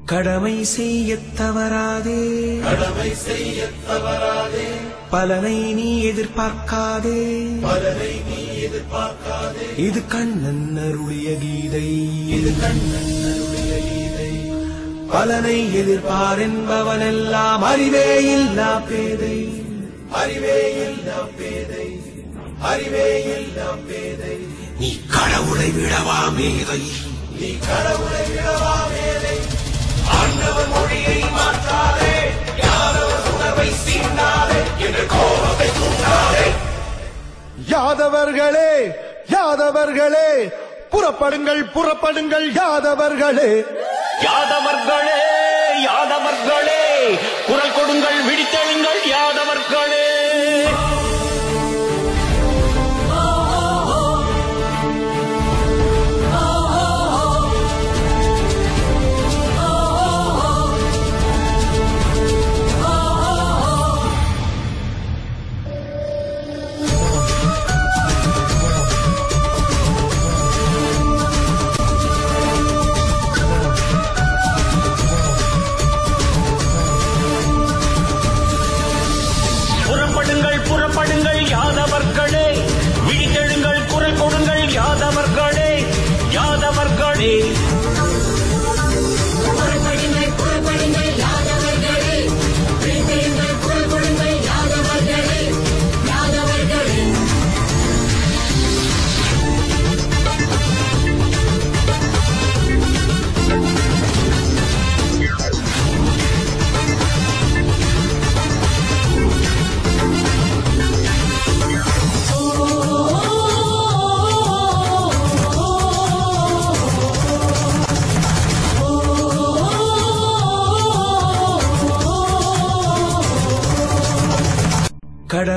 கடமை செய்யத் தவறாதே, கடமை செய்யத் தவறாதே, பலனை நீ எதிர்பார்க்காதே, பலனை நீ எதிர்பார்க்காதே. இது கண்ணன் அருளிய கீதை, இது கண்ணன் அருளிய கீதை. பலனை எதிர்பார் என்பவனெல்லாம் அறிவே இல்லா பேதை, அறிவே இல்லா பேதை, அறிவே இல்லா பேதை. நீ கடவுளை விடவா மேதை, நீ கடவுளை விடவா மேதை. ஆண்டவன் மொழியை மாற்றாதே, யாதவர் உணர்வை சீண்டாதே, என்ற கோபத்தை தூண்டாதே. யாதவர்களே யாதவர்களே புறப்படுங்கள் புறப்படுங்கள் யாதவர்களே. யாதவர்களே யாதவர்களே குரல் கொடுங்கள், விழித்தெழுங்கள் யாதவர்களே. புறப்படுங்கள் புறப்படுங்கள் யாதவர்களே, விழித்தெழுங்கள், குரல் கொடுங்கள் யாதவர்களே, யாதவர்களே. புறப்படுங்கள் புறப்படுங்கள் யாதவர்களே, விழித்தெழுங்கள், குரல் கொடுங்கள் யாதவர்களே, யாதவர்களே. கடமை